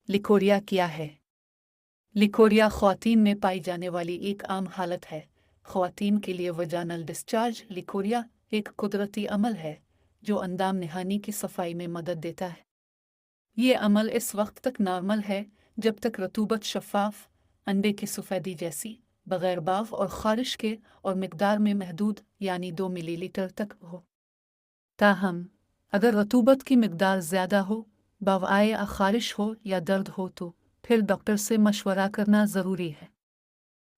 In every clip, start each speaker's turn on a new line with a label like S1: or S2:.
S1: Leucorrhoea क्या है? Leucorrhoea ख़वातीन में पाई जाने वाली एक आम हालत है। ख़वातीन के लिए वजानल डिस्चार्ज लिकोरिया एक कुदरती अमल है जो अंदाम नहानी की सफाई में मदद देता है। ये अमल इस वक्त तक नॉर्मल है जब तक रतूबत शफ़ाफ, अंडे की सफ़ेदी जैसी, बग़ैर बाफ और ख़ारिश के और मिकदार में महदूद यानी 2 मिलीलीटर तक हो। ताहम अगर रतूबत की मिकदार ज़्यादा हो, बवाए ख़ारिश हो या दर्द हो तो फिर डॉक्टर से मशवरा करना ज़रूरी है।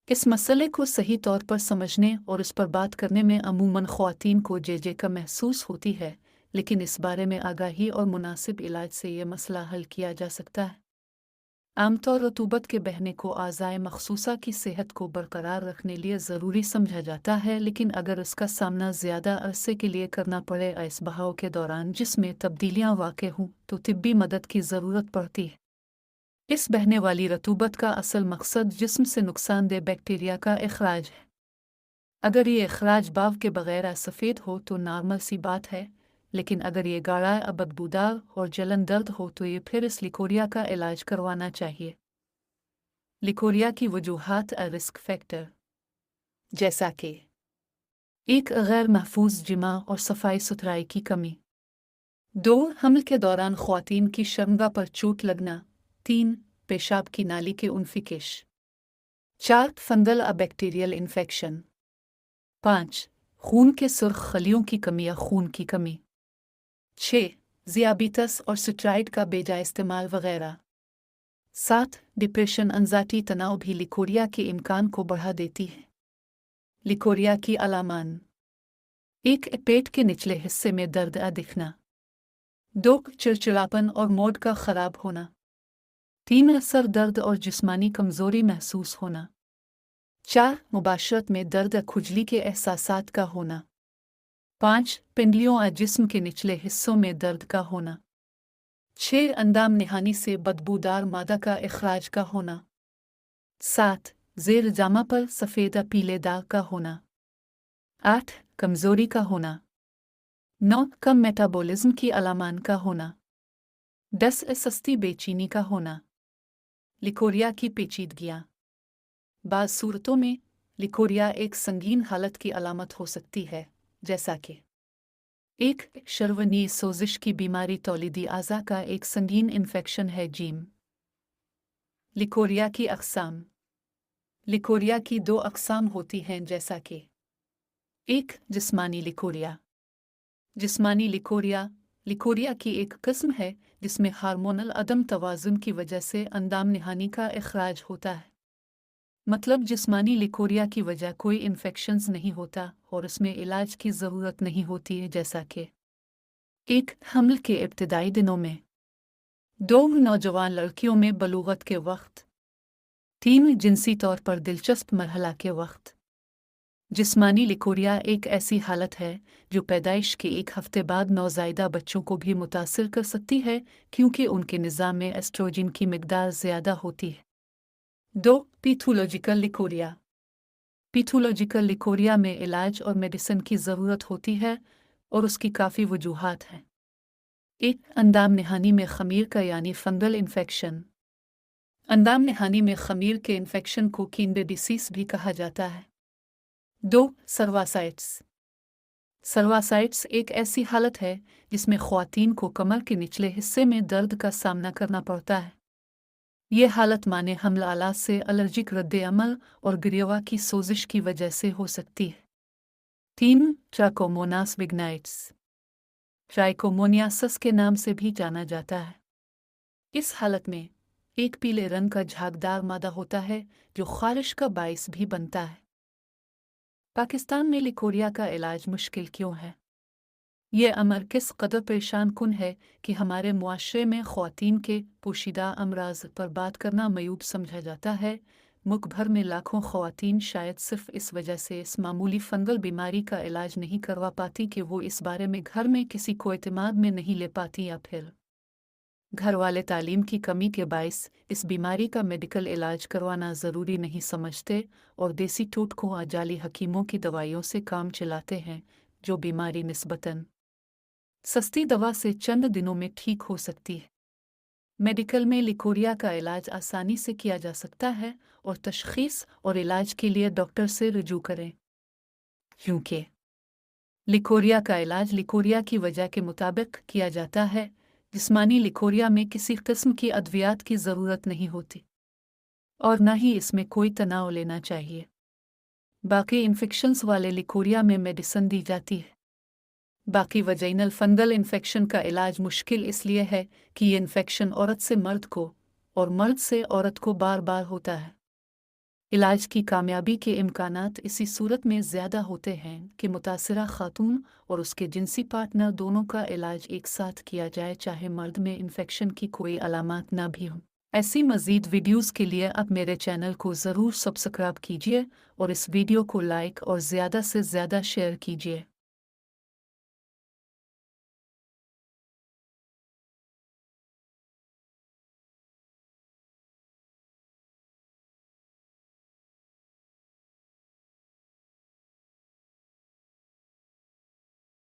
S1: इस मसले को सही तौर पर समझने और इस पर बात करने में अमूमन ख़वातीन को झिझक महसूस होती है, लेकिन इस बारे में आगाही और मुनासिब इलाज से यह मसला हल किया जा सकता है। आमतौर रतूबत के बहने को आज़ाए मखसूसा की सेहत को बरकरार रखने लिए ज़रूरी समझा जाता है, लेकिन अगर इसका सामना ज़्यादा अरसे के लिए करना पड़े या इस बहाव के दौरान जिसमें तब्दीलियाँ वाक़ हों तो तिब्बी मदद की ज़रूरत पड़ती है। इस बहने वाली रतूबत का असल मकसद जिस्म से नुकसानदेह बैक्टीरिया का इखराज है। अगर ये इखराज बाव के बगैर सफ़ेद हो तो नॉर्मल सी बात है, लेकिन अगर ये गाढ़ा बदबूदार और जलन दर्द हो तो ये फिर इस लिकोरिया का इलाज करवाना चाहिए। लिकोरिया की वजूहात और रिस्क फैक्टर जैसा कि एक गैर महफूज जिमा और सफाई सुथराई की कमी, 2 हमल के दौरान ख़वातीन की शर्मगाह पर चोट लगना, 3 पेशाब की नाली के उन्फिकेश, 4 फंगल या बैक्टीरियल इन्फेक्शन, 5 खून के सुर्ख खलियों की कमी या खून की कमी, 6 ज़ियाबीतस और स्टेरॉइड का बेजा इस्तेमाल वगैरह, 7 डिप्रेशन अंजाटी तनाव भी लिकोरिया के इम्कान को बढ़ा देती है। लिकोरिया की अलामान 1 पेट के निचले हिस्से में दर्द दिखना, 2 चिड़चिड़ापन और मूड का ख़राब होना, 3 सर दर्द और जिस्मानी कमज़ोरी महसूस होना, 4 मुबाशरत में दर्द खुजली के एहसासात का होना, 5 पिंडलियों और जिस्म के निचले हिस्सों में दर्द का होना, 6 अंदाम नहानी से बदबूदार मादा का इखराज का होना, 7 ज़ेर जामा पर सफ़ेद पीले दाग का होना, 8 कमज़ोरी का होना, 9 कम मेटाबॉलिज्म की अलामान का होना, 10 सस्ती बेचैनी का होना। लिकोरिया की पेचीदगियाँ। बाज़ सूरतों में लिकोरिया एक संगीन हालत की अलामत हो सकती है, जैसा कि 1 शर्वनी सोजिश की बीमारी तौलीदी आज़ा का एक संगीन इन्फेक्शन है। जीम लिकोरिया की अक़साम। लिकोरिया की 2 अक़साम होती हैं, जैसा कि 1 जिस्मानी लिकोरिया। जिस्मानी लिकोरिया लिकोरिया की एक किस्म है जिसमें हार्मोनल अदम तवाज़ुन की वजह से अंदाम नहानी का इखराज होता है। मतलब जिस्मानी लिकोरिया की वजह कोई इन्फेक्शंस नहीं होता और इसमें इलाज की ज़रूरत नहीं होती है, जैसा कि 1 हमल के इब्तिदाई दिनों में, 2 नौजवान लड़कियों में बलूगत के वक्त, 3 जिनसी तौर पर दिलचस्प मरहला के वक्त। जिस्मानी लिकोरिया एक ऐसी हालत है जो पैदाइश के 1 हफ्ते बाद नौज़ायदा बच्चों को भी मुतासिर कर सकती है, क्योंकि उनके निज़ाम में एस्ट्रोजन की मिकदार ज़्यादा होती है। 2 पैथोलॉजिकल लिकोरिया। पैथोलॉजिकल लिकोरिया में इलाज और मेडिसिन की ज़रूरत होती है और उसकी काफ़ी वजूहात हैं। 1 अंदाम नहानी में ख़मीर का यानी फंगल इन्फेक्शन। अंदाम नहानी में ख़मीर के इन्फेक्शन को कैंडिडियासिस भी कहा जाता है। 2 सर्वासाइट्स। सर्वासाइट्स एक ऐसी हालत है जिसमें ख़वातीन को कमर के निचले हिस्से में दर्द का सामना करना पड़ता है। यह हालत माने हमल आलात से एलर्जिक रद्द-ए-अमल और गिरिवा की सोजिश की वजह से हो सकती है। 3 ट्राकोमोनास बिग्नाइट्स। ट्राइकोमोनियासिस के नाम से भी जाना जाता है। इस हालत में एक पीले रंग का झागदार मादा होता है जो ख़ारिश का बाइस भी बनता है। पाकिस्तान में लिकोरिया का इलाज मुश्किल क्यों है? ये अमर किस कदर परेशान कुन है कि हमारे मुआशरे में ख़वातीन के पोशीदा अमराज पर बात करना मयूब समझा जाता है। मुल्क भर में लाखों ख़वातीन शायद सिर्फ इस वजह से इस मामूली फंगल बीमारी का इलाज नहीं करवा पाती कि वो इस बारे में घर में किसी को एतमाद में नहीं ले पाती, या फिर घर वाले तालीम की कमी के बाइस इस बीमारी का मेडिकल इलाज करवाना ज़रूरी नहीं समझते और देसी टोटकों और जाली हकीमों की दवाइयों से काम चलाते हैं, जो बीमारी निस्बतन सस्ती दवा से चंद दिनों में ठीक हो सकती है। मेडिकल में लिकोरिया का इलाज आसानी से किया जा सकता है और तशखीस और इलाज के लिए डॉक्टर से रुजू करें, क्योंकि लिकोरिया का इलाज लिकोरिया की वजह के मुताबिक किया जाता है। जिस्मानी लिकोरिया में किसी किस्म की अद्वियात की ज़रूरत नहीं होती और न ही इसमें कोई तनाव लेना चाहिए। बाकी इन्फेक्शंस वाले लिकोरिया में मेडिसिन दी जाती है। बाकी वजाइनल फंगल इन्फेक्शन का इलाज मुश्किल इसलिए है कि ये इन्फेक्शन औरत से मर्द को और मर्द से औरत को बार बार होता है। इलाज की कामयाबी के इम्कानात इसी सूरत में ज़्यादा होते हैं कि मुतासिरा खातून और उसके जिनसी पार्टनर दोनों का इलाज एक साथ किया जाए, चाहे मर्द में इन्फेक्शन की कोई अलामात ना भी हों। ऐसी मज़ीद वीडियोज़ के लिए आप मेरे चैनल को ज़रूर सब्सक्राइब कीजिए और इस वीडियो को लाइक और ज़्यादा से ज़्यादा शेयर कीजिए।